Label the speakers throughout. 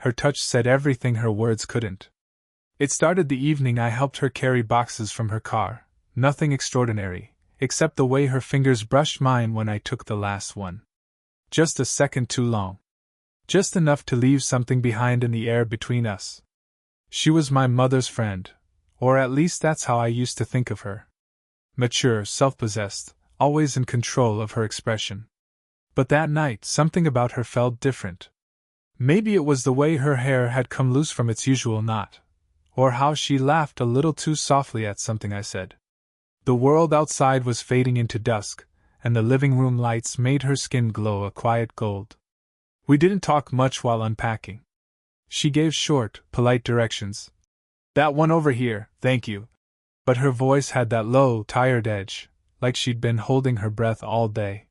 Speaker 1: Her touch said everything her words couldn't. It started the evening I helped her carry boxes from her car, nothing extraordinary, except the way her fingers brushed mine when I took the last one. Just a second too long. Just enough to leave something behind in the air between us. She was my mother's friend, or at least that's how I used to think of her. Mature, self-possessed, always in control of her expression. But that night something about her felt different. Maybe it was the way her hair had come loose from its usual knot, or how she laughed a little too softly at something I said. The world outside was fading into dusk, and the living room lights made her skin glow a quiet gold. We didn't talk much while unpacking. She gave short, polite directions. That one over here, thank you. But her voice had that low, tired edge, like she'd been holding her breath all day.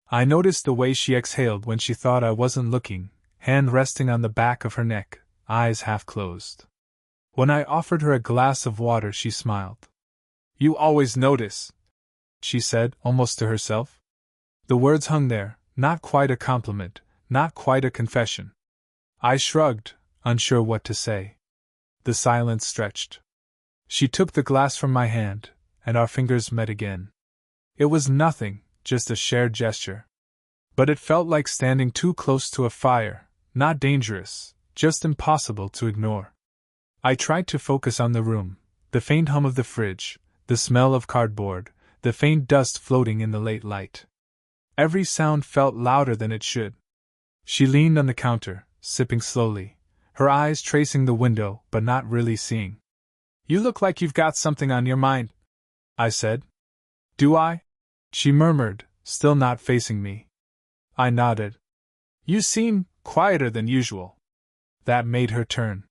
Speaker 1: I noticed the way she exhaled when she thought I wasn't looking, hand resting on the back of her neck, eyes half closed. When I offered her a glass of water, she smiled. You always notice, she said, almost to herself. The words hung there, not quite a compliment, not quite a confession. I shrugged, unsure what to say. The silence stretched. She took the glass from my hand, and our fingers met again. It was nothing, just a shared gesture. But it felt like standing too close to a fire, not dangerous, just impossible to ignore. I tried to focus on the room, the faint hum of the fridge, the smell of cardboard, the faint dust floating in the late light. Every sound felt louder than it should. She leaned on the counter, sipping slowly, her eyes tracing the window but not really seeing. You look like you've got something on your mind, I said. Do I? She murmured, still not facing me. I nodded. You seem quieter than usual. That made her turn.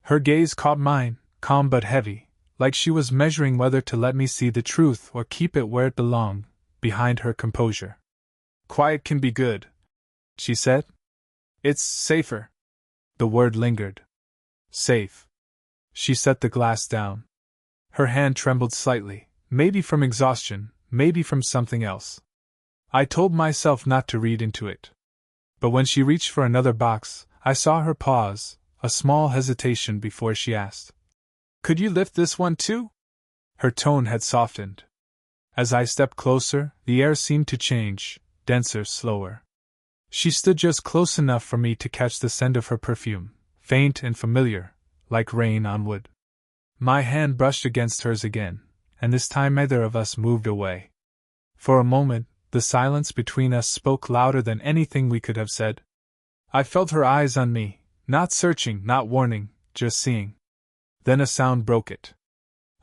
Speaker 1: Her gaze caught mine, calm but heavy, like she was measuring whether to let me see the truth or keep it where it belonged, behind her composure. Quiet can be good, she said. It's safer. The word lingered. Safe. She set the glass down. Her hand trembled slightly, maybe from exhaustion, maybe from something else. I told myself not to read into it. But when she reached for another box, I saw her pause, a small hesitation before she asked, Could you lift this one too? Her tone had softened. As I stepped closer, the air seemed to change, denser, slower. She stood just close enough for me to catch the scent of her perfume, faint and familiar, like rain on wood. My hand brushed against hers again, and this time neither of us moved away. For a moment, the silence between us spoke louder than anything we could have said. I felt her eyes on me, not searching, not warning, just seeing. Then a sound broke it.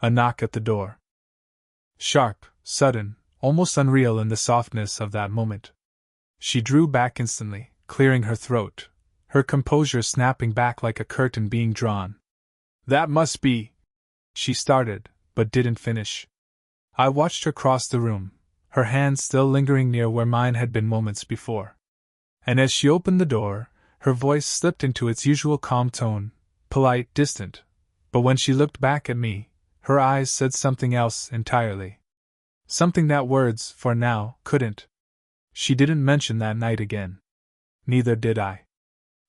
Speaker 1: A knock at the door. Sharp, sudden, almost unreal in the softness of that moment. She drew back instantly, clearing her throat, her composure snapping back like a curtain being drawn. That must be... She started, but didn't finish. I watched her cross the room, her hand still lingering near where mine had been moments before. And as she opened the door, her voice slipped into its usual calm tone, polite, distant. But when she looked back at me, her eyes said something else entirely. Something that words, for now, couldn't. She didn't mention that night again. Neither did I.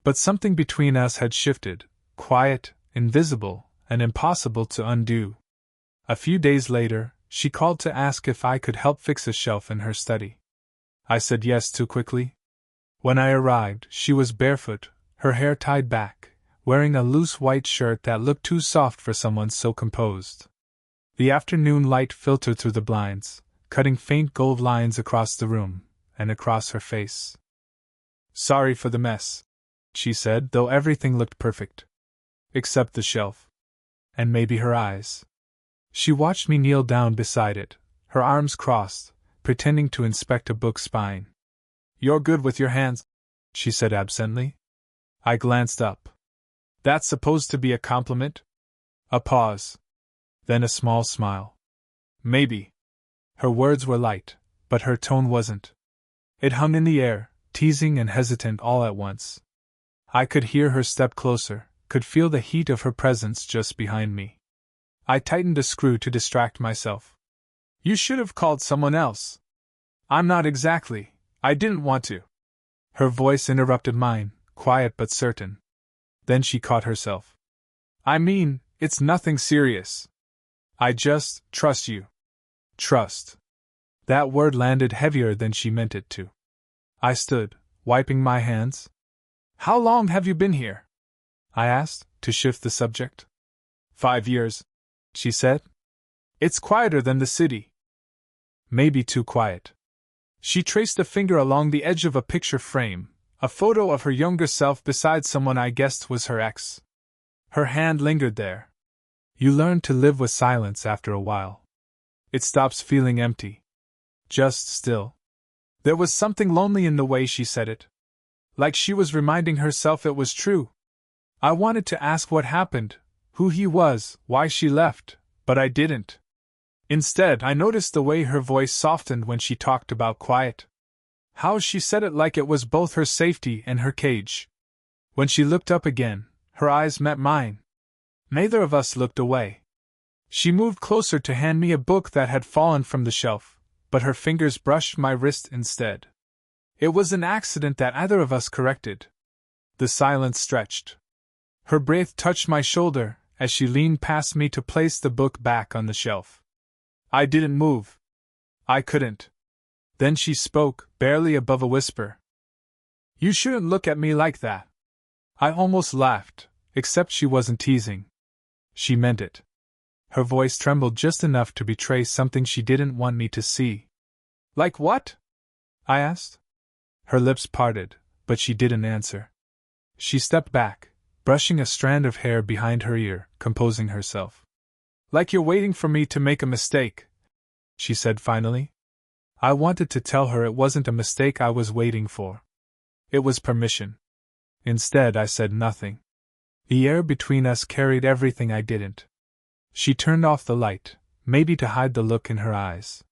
Speaker 1: But something between us had shifted, quiet, invisible, and impossible to undo. A few days later, she called to ask if I could help fix a shelf in her study. I said yes too quickly. When I arrived, she was barefoot, her hair tied back, wearing a loose white shirt that looked too soft for someone so composed. The afternoon light filtered through the blinds, cutting faint gold lines across the room, and across her face. Sorry for the mess, she said, though everything looked perfect. Except the shelf. And maybe her eyes. She watched me kneel down beside it, her arms crossed, pretending to inspect a book spine. You're good with your hands, she said absently. I glanced up. That's supposed to be a compliment? A pause. Then a small smile. Maybe. Her words were light, but her tone wasn't. It hung in the air, teasing and hesitant all at once. I could hear her step closer, could feel the heat of her presence just behind me. I tightened a screw to distract myself. You should have called someone else. I'm not exactly. I didn't want to. Her voice interrupted mine, quiet but certain. Then she caught herself. I mean, it's nothing serious. I just trust you. Trust. That word landed heavier than she meant it to. I stood, wiping my hands. How long have you been here? I asked, to shift the subject. 5 years, she said. It's quieter than the city. Maybe too quiet. She traced a finger along the edge of a picture frame, a photo of her younger self beside someone I guessed was her ex. Her hand lingered there. You learn to live with silence after a while. It stops feeling empty. Just still. There was something lonely in the way she said it. Like she was reminding herself it was true. I wanted to ask what happened, who he was, why she left, but I didn't. Instead, I noticed the way her voice softened when she talked about quiet. How she said it like it was both her safety and her cage. When she looked up again, her eyes met mine. Neither of us looked away. She moved closer to hand me a book that had fallen from the shelf, but her fingers brushed my wrist instead. It was an accident that either of us corrected. The silence stretched. Her breath touched my shoulder as she leaned past me to place the book back on the shelf. I didn't move. I couldn't. Then she spoke, barely above a whisper. You shouldn't look at me like that. I almost laughed, except she wasn't teasing. She meant it. Her voice trembled just enough to betray something she didn't want me to see. Like what? I asked. Her lips parted, but she didn't answer. She stepped back, brushing a strand of hair behind her ear, composing herself. Like you're waiting for me to make a mistake, she said finally. I wanted to tell her it wasn't a mistake I was waiting for. It was permission. Instead, I said nothing. The air between us carried everything I didn't. She turned off the light, maybe to hide the look in her eyes.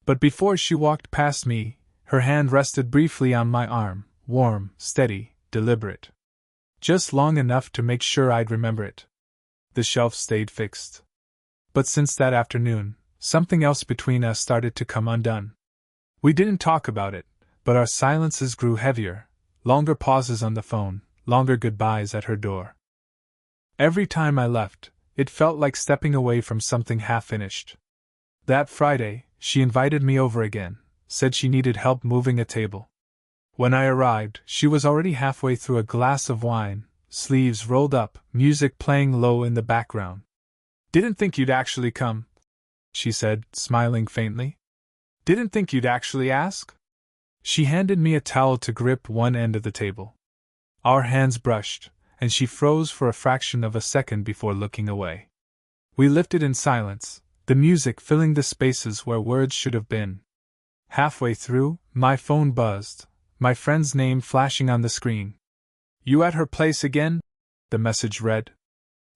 Speaker 1: But before she walked past me, her hand rested briefly on my arm, warm, steady, deliberate. Just long enough to make sure I'd remember it. The shelf stayed fixed. But since that afternoon, something else between us started to come undone. We didn't talk about it, but our silences grew heavier, longer pauses on the phone, longer goodbyes at her door. Every time I left, it felt like stepping away from something half-finished. That Friday, she invited me over again, said she needed help moving a table. When I arrived, she was already halfway through a glass of wine, sleeves rolled up, music playing low in the background. Didn't think you'd actually come, she said, smiling faintly. Didn't think you'd actually ask? She handed me a towel to grip one end of the table. Our hands brushed, and she froze for a fraction of a second before looking away. We lifted in silence, the music filling the spaces where words should have been. Halfway through, my phone buzzed, my friend's name flashing on the screen. You at her place again? The message read.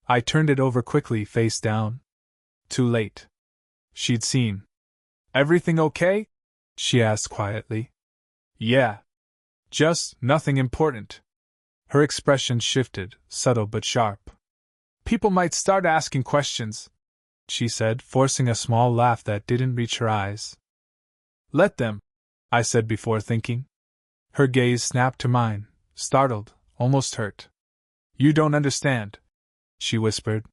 Speaker 1: I turned it over quickly, face down. Too late. She'd seen. Everything okay? She asked quietly. Yeah. Just nothing important. Her expression shifted, subtle but sharp. People might start asking questions, she said, forcing a small laugh that didn't reach her eyes. Let them, I said before thinking. Her gaze snapped to mine, startled, almost hurt. You don't understand, she whispered.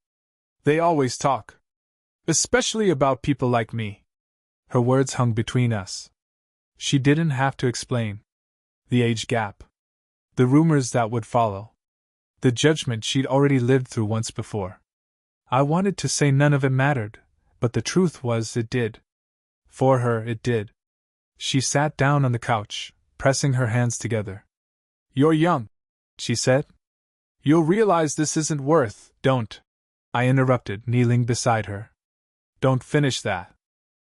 Speaker 1: They always talk. Especially about people like me. Her words hung between us. She didn't have to explain. The age gap. The rumors that would follow. The judgment she'd already lived through once before. I wanted to say none of it mattered, but the truth was it did. For her, it did. She sat down on the couch, pressing her hands together. You're young, she said. You'll realize this isn't worth, don't. I interrupted, kneeling beside her. Don't finish that.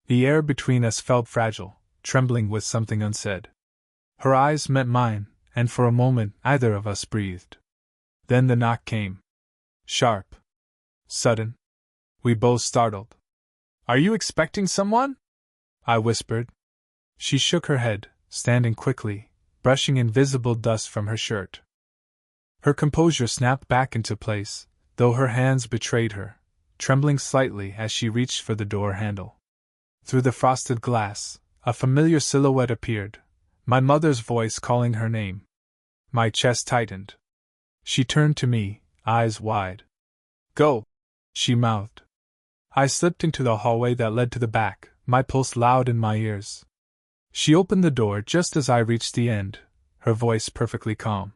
Speaker 1: The air between us felt fragile, trembling with something unsaid. Her eyes met mine, and for a moment either of us breathed. Then the knock came. Sharp. Sudden. We both startled. Are you expecting someone? I whispered. She shook her head, standing quickly, brushing invisible dust from her shirt. Her composure snapped back into place, though her hands betrayed her, trembling slightly as she reached for the door handle. Through the frosted glass, a familiar silhouette appeared, my mother's voice calling her name. My chest tightened. She turned to me, eyes wide. Go, she mouthed. I slipped into the hallway that led to the back, my pulse loud in my ears. She opened the door just as I reached the end, her voice perfectly calm.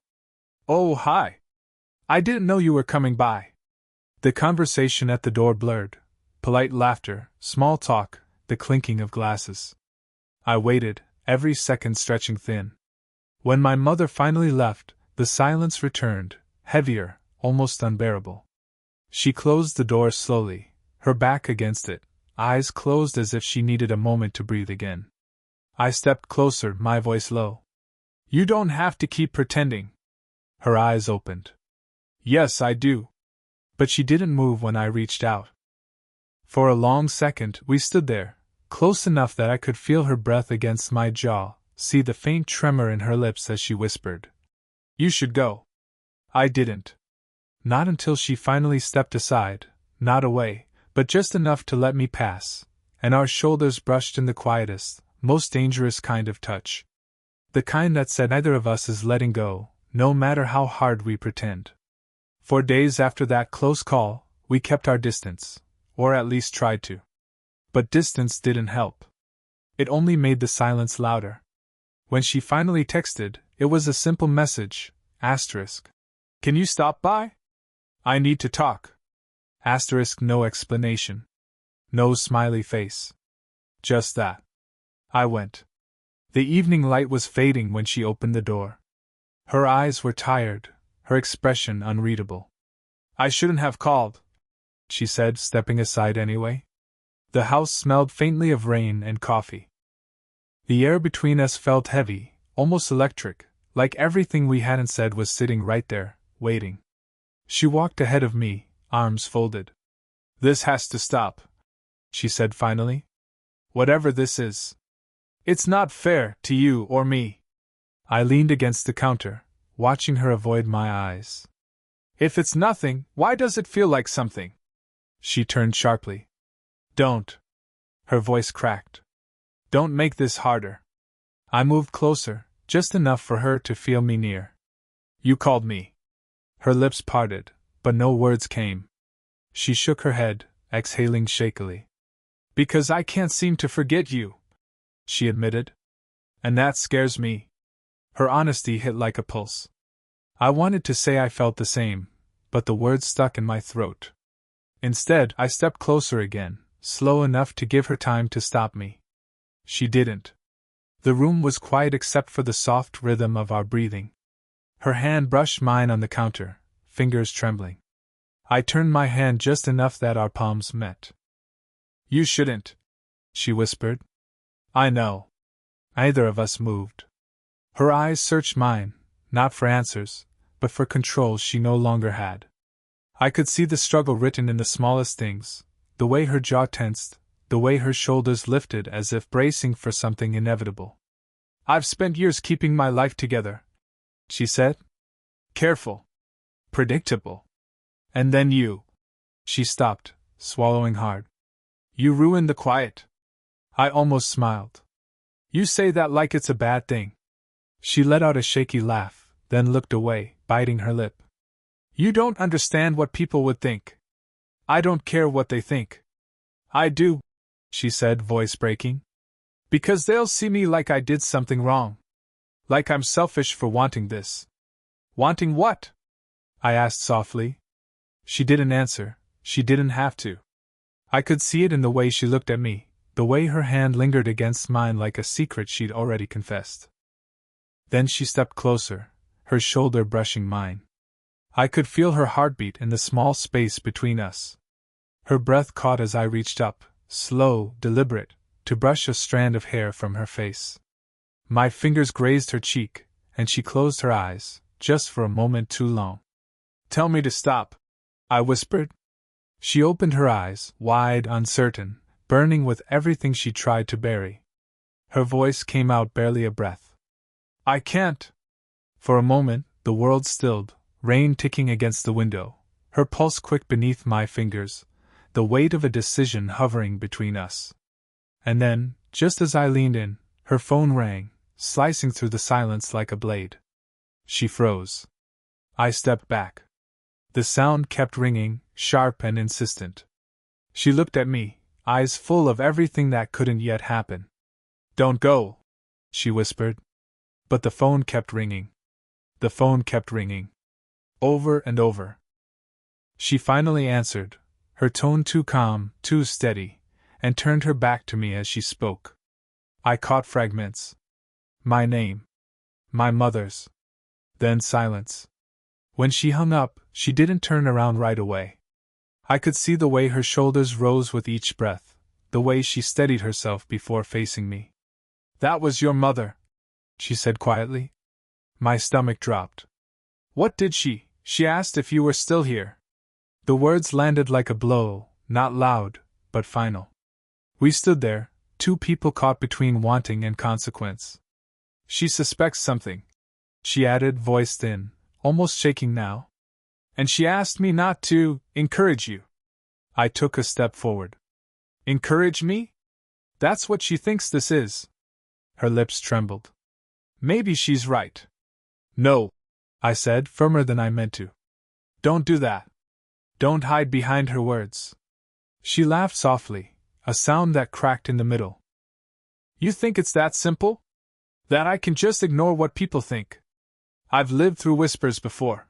Speaker 1: Oh, hi. I didn't know you were coming by. The conversation at the door blurred. Polite laughter, small talk, the clinking of glasses. I waited, every second stretching thin. When my mother finally left, the silence returned, heavier, almost unbearable. She closed the door slowly, her back against it, eyes closed as if she needed a moment to breathe again. I stepped closer, my voice low. You don't have to keep pretending. Her eyes opened. Yes, I do. But she didn't move when I reached out. For a long second, we stood there, close enough that I could feel her breath against my jaw, see the faint tremor in her lips as she whispered, You should go. I didn't. Not until she finally stepped aside, not away, but just enough to let me pass, and our shoulders brushed in the quietest, most dangerous kind of touch. The kind that said neither of us is letting go, no matter how hard we pretend. For days after that close call, we kept our distance, or at least tried to. But distance didn't help. It only made the silence louder. When she finally texted, it was a simple message, asterisk. Can you stop by? I need to talk. Asterisk, no explanation. No smiley face. Just that. I went. The evening light was fading when she opened the door. Her eyes were tired, her expression unreadable. I shouldn't have called, she said, stepping aside anyway. The house smelled faintly of rain and coffee. The air between us felt heavy, almost electric, like everything we hadn't said was sitting right there, waiting. She walked ahead of me, arms folded. This has to stop, she said finally. Whatever this is. It's not fair to you or me. I leaned against the counter, watching her avoid my eyes. If it's nothing, why does it feel like something? She turned sharply. Don't. Her voice cracked. Don't make this harder. I moved closer, just enough for her to feel me near. You called me. Her lips parted, but no words came. She shook her head, exhaling shakily. Because I can't seem to forget you, she admitted. And that scares me. Her honesty hit like a pulse. I wanted to say I felt the same, but the words stuck in my throat. Instead, I stepped closer again, slow enough to give her time to stop me. She didn't. The room was quiet except for the soft rhythm of our breathing. Her hand brushed mine on the counter, fingers trembling. I turned my hand just enough that our palms met. You shouldn't, she whispered. I know. Neither of us moved. Her eyes searched mine, not for answers, but for control she no longer had. I could see the struggle written in the smallest things, the way her jaw tensed, the way her shoulders lifted as if bracing for something inevitable. I've spent years keeping my life together, she said. Careful. Predictable. And then you. She stopped, swallowing hard. You ruined the quiet. I almost smiled. You say that like it's a bad thing. She let out a shaky laugh, then looked away, biting her lip. You don't understand what people would think. I don't care what they think. I do, she said, voice breaking. Because they'll see me like I did something wrong. Like I'm selfish for wanting this. Wanting what? I asked softly. She didn't answer, she didn't have to. I could see it in the way she looked at me, the way her hand lingered against mine like a secret she'd already confessed. Then she stepped closer, her shoulder brushing mine. I could feel her heartbeat in the small space between us. Her breath caught as I reached up, slow, deliberate, to brush a strand of hair from her face. My fingers grazed her cheek, and she closed her eyes, just for a moment too long. Tell me to stop, I whispered. She opened her eyes, wide, uncertain, burning with everything she tried to bury. Her voice came out barely a breath. I can't. For a moment, the world stilled, rain ticking against the window, her pulse quick beneath my fingers, the weight of a decision hovering between us. And then, just as I leaned in, her phone rang, slicing through the silence like a blade. She froze. I stepped back. The sound kept ringing, sharp and insistent. She looked at me, eyes full of everything that couldn't yet happen. "Don't go," she whispered. But the phone kept ringing. The phone kept ringing. Over and over. She finally answered, her tone too calm, too steady, and turned her back to me as she spoke. I caught fragments. My name. My mother's. Then silence. When she hung up, she didn't turn around right away. I could see the way her shoulders rose with each breath, the way she steadied herself before facing me. "That was your mother," she said quietly. My stomach dropped. "What did she?" She asked if you were still here. The words landed like a blow, not loud, but final. We stood there, two people caught between wanting and consequence. "She suspects something," she added, voice thin, almost shaking now. "And she asked me not to encourage you." I took a step forward. "Encourage me? That's what she thinks this is." Her lips trembled. "Maybe she's right." "No," I said, firmer than I meant to. "Don't do that. Don't hide behind her words." She laughed softly, a sound that cracked in the middle. "You think it's that simple? That I can just ignore what people think? I've lived through whispers before.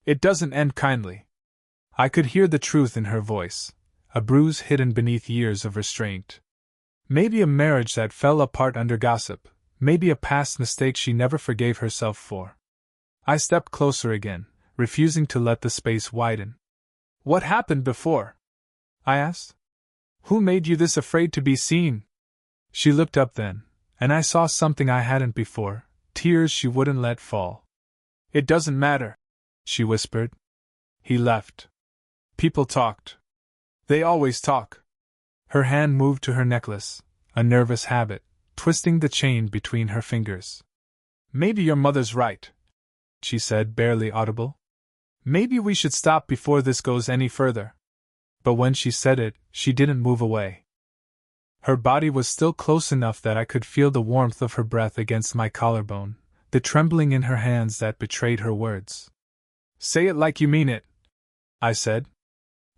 Speaker 1: It doesn't end kindly." I could hear the truth in her voice, a bruise hidden beneath years of restraint. Maybe a marriage that fell apart under gossip, maybe a past mistake she never forgave herself for. I stepped closer again, refusing to let the space widen. "What happened before?" I asked. "Who made you this afraid to be seen?" She looked up then, and I saw something I hadn't before, tears she wouldn't let fall. "It doesn't matter," she whispered. "He left. People talked. They always talk." Her hand moved to her necklace, a nervous habit, twisting the chain between her fingers. "Maybe your mother's right," she said, barely audible. "Maybe we should stop before this goes any further." But when she said it, she didn't move away. Her body was still close enough that I could feel the warmth of her breath against my collarbone, the trembling in her hands that betrayed her words. "Say it like you mean it," I said.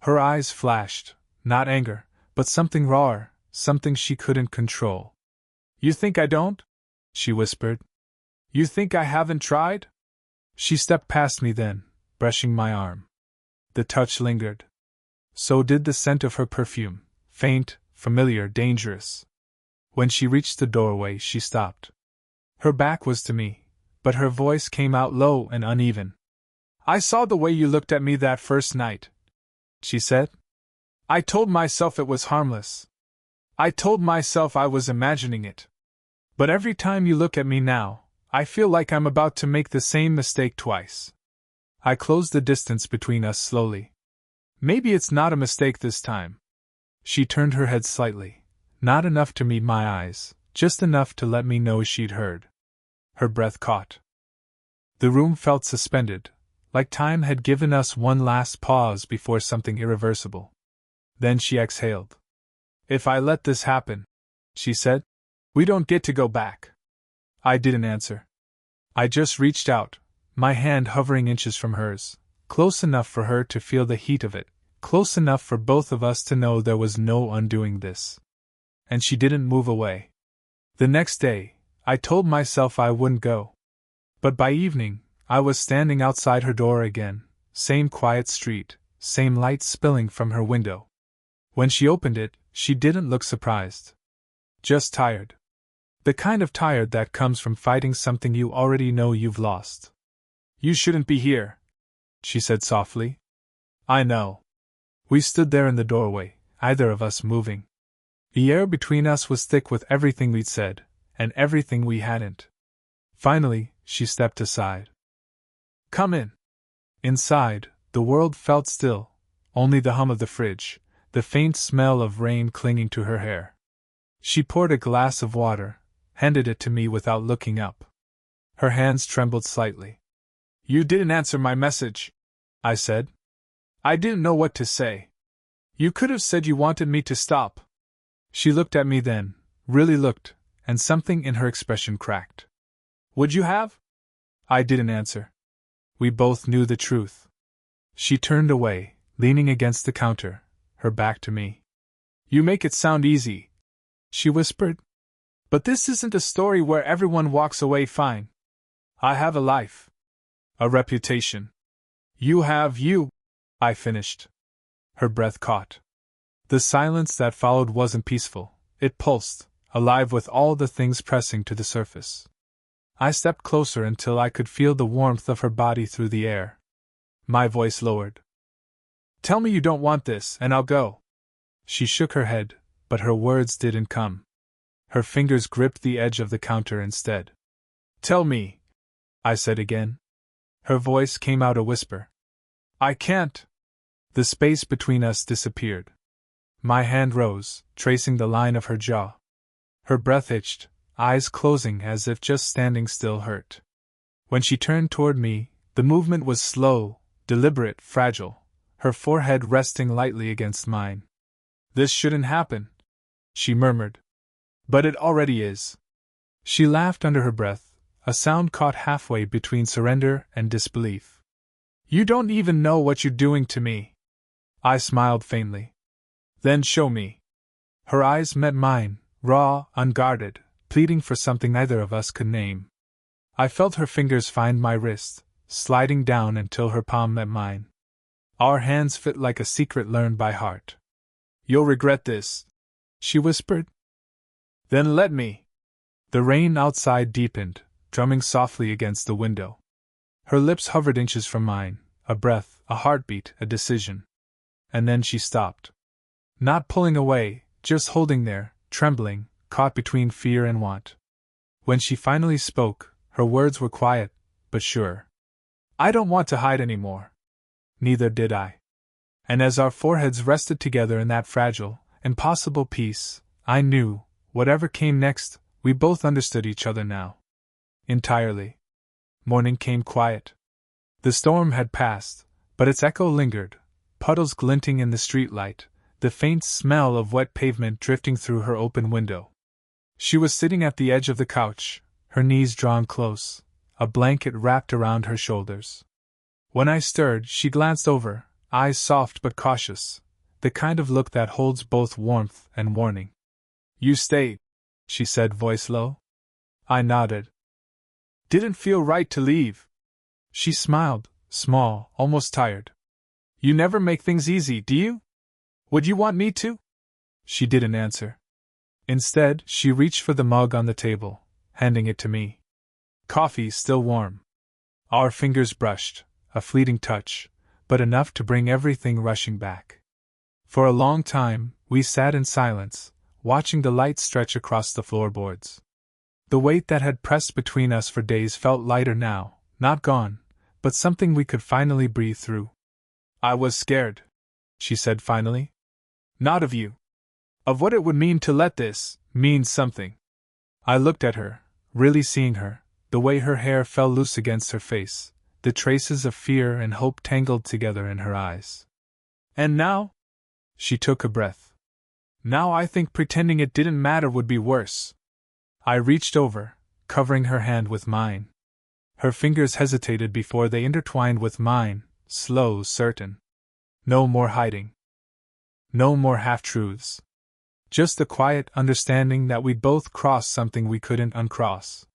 Speaker 1: Her eyes flashed, not anger, but something rawer, something she couldn't control. "You think I don't?" she whispered. "You think I haven't tried?" She stepped past me then, brushing my arm. The touch lingered. So did the scent of her perfume, faint, familiar, dangerous. When she reached the doorway, she stopped. Her back was to me, but her voice came out low and uneven. "I saw the way you looked at me that first night," she said. "I told myself it was harmless. I told myself I was imagining it. But every time you look at me now, I feel like I'm about to make the same mistake twice." I closed the distance between us slowly. "Maybe it's not a mistake this time." She turned her head slightly, not enough to meet my eyes, just enough to let me know she'd heard. Her breath caught. The room felt suspended, like time had given us one last pause before something irreversible. Then she exhaled. "If I let this happen," she said, "we don't get to go back." I didn't answer. I just reached out, my hand hovering inches from hers, close enough for her to feel the heat of it, close enough for both of us to know there was no undoing this. And she didn't move away. The next day, I told myself I wouldn't go. But by evening, I was standing outside her door again, same quiet street, same light spilling from her window. When she opened it, she didn't look surprised. Just tired. The kind of tired that comes from fighting something you already know you've lost. "You shouldn't be here," she said softly. "I know." We stood there in the doorway, either of us moving. The air between us was thick with everything we'd said, and everything we hadn't. Finally, she stepped aside. "Come in." Inside, the world felt still, only the hum of the fridge, the faint smell of rain clinging to her hair. She poured a glass of water, handed it to me without looking up. Her hands trembled slightly. "You didn't answer my message," I said. "I didn't know what to say. You could have said you wanted me to stop." She looked at me then, really looked, and something in her expression cracked. "Would you have?" I didn't answer. We both knew the truth. She turned away, leaning against the counter, her back to me. You make it sound easy, she whispered. But this isn't a story where everyone walks away fine. I have a life. A reputation. You have you, I finished. Her breath caught. The silence that followed wasn't peaceful, it pulsed, alive with all the things pressing to the surface. I stepped closer until I could feel the warmth of her body through the air. My voice lowered. Tell me you don't want this, and I'll go. She shook her head, but her words didn't come. Her fingers gripped the edge of the counter instead. Tell me, I said again. Her voice came out a whisper. I can't. The space between us disappeared. My hand rose, tracing the line of her jaw. Her breath itched, eyes closing as if just standing still hurt. When she turned toward me, the movement was slow, deliberate, fragile, her forehead resting lightly against mine. This shouldn't happen, she murmured. But it already is. She laughed under her breath, a sound caught halfway between surrender and disbelief. You don't even know what you're doing to me. I smiled faintly. Then show me. Her eyes met mine, raw, unguarded, pleading for something neither of us could name. I felt her fingers find my wrist, sliding down until her palm met mine. Our hands fit like a secret learned by heart. You'll regret this, she whispered. Then let me. The rain outside deepened, drumming softly against the window. Her lips hovered inches from mine, a breath, a heartbeat, a decision. And then she stopped. Not pulling away, just holding there, trembling, caught between fear and want. When she finally spoke, her words were quiet, but sure. I don't want to hide anymore. Neither did I. And as our foreheads rested together in that fragile, impossible peace, I knew, whatever came next, we both understood each other now. Entirely. Morning came quiet. The storm had passed, but its echo lingered, puddles glinting in the streetlight, the faint smell of wet pavement drifting through her open window. She was sitting at the edge of the couch, her knees drawn close, a blanket wrapped around her shoulders. When I stirred, she glanced over, eyes soft but cautious, the kind of look that holds both warmth and warning. You stayed, she said, voice low. I nodded. Didn't feel right to leave. She smiled, small, almost tired. You never make things easy, do you? Would you want me to? She didn't answer. Instead, she reached for the mug on the table, handing it to me. Coffee still warm. Our fingers brushed, a fleeting touch, but enough to bring everything rushing back. For a long time, we sat in silence, watching the light stretch across the floorboards. The weight that had pressed between us for days felt lighter now, not gone, but something we could finally breathe through. I was scared, she said finally. Not of you. Of what it would mean to let this mean something. I looked at her, really seeing her, the way her hair fell loose against her face, the traces of fear and hope tangled together in her eyes. And now? She took a breath. Now I think pretending it didn't matter would be worse. I reached over, covering her hand with mine. Her fingers hesitated before they intertwined with mine, slow, certain. No more hiding. No more half-truths. Just the quiet understanding that we'd both crossed something we couldn't uncross.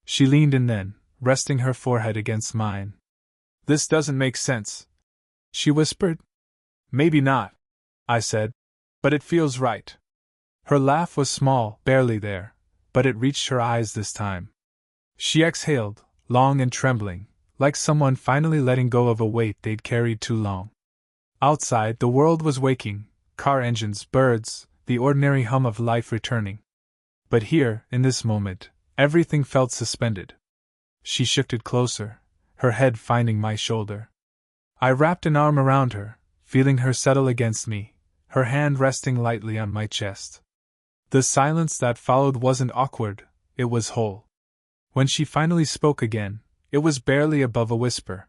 Speaker 1: She leaned in then, resting her forehead against mine. This doesn't make sense, she whispered. Maybe not, I said, but it feels right. Her laugh was small, barely there, but it reached her eyes this time. She exhaled, long and trembling, like someone finally letting go of a weight they'd carried too long. Outside, the world was waking, car engines, birds, the ordinary hum of life returning. But here, in this moment, everything felt suspended. She shifted closer, her head finding my shoulder. I wrapped an arm around her, feeling her settle against me, her hand resting lightly on my chest. The silence that followed wasn't awkward, it was whole. When she finally spoke again, it was barely above a whisper.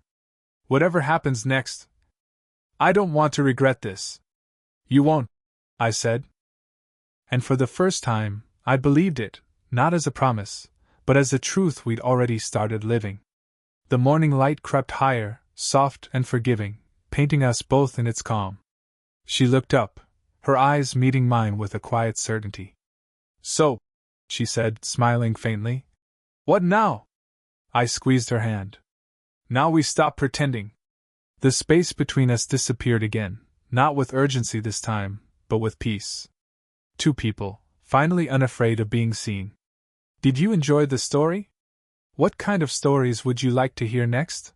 Speaker 1: Whatever happens next, I don't want to regret this. You won't, I said. And for the first time, I believed it, not as a promise, but as a truth we'd already started living. The morning light crept higher, soft and forgiving, painting us both in its calm. She looked up, her eyes meeting mine with a quiet certainty. So, she said, smiling faintly. What now? I squeezed her hand. Now we stop pretending. The space between us disappeared again, not with urgency this time, but with peace. Two people, finally unafraid of being seen. Did you enjoy the story? What kind of stories would you like to hear next?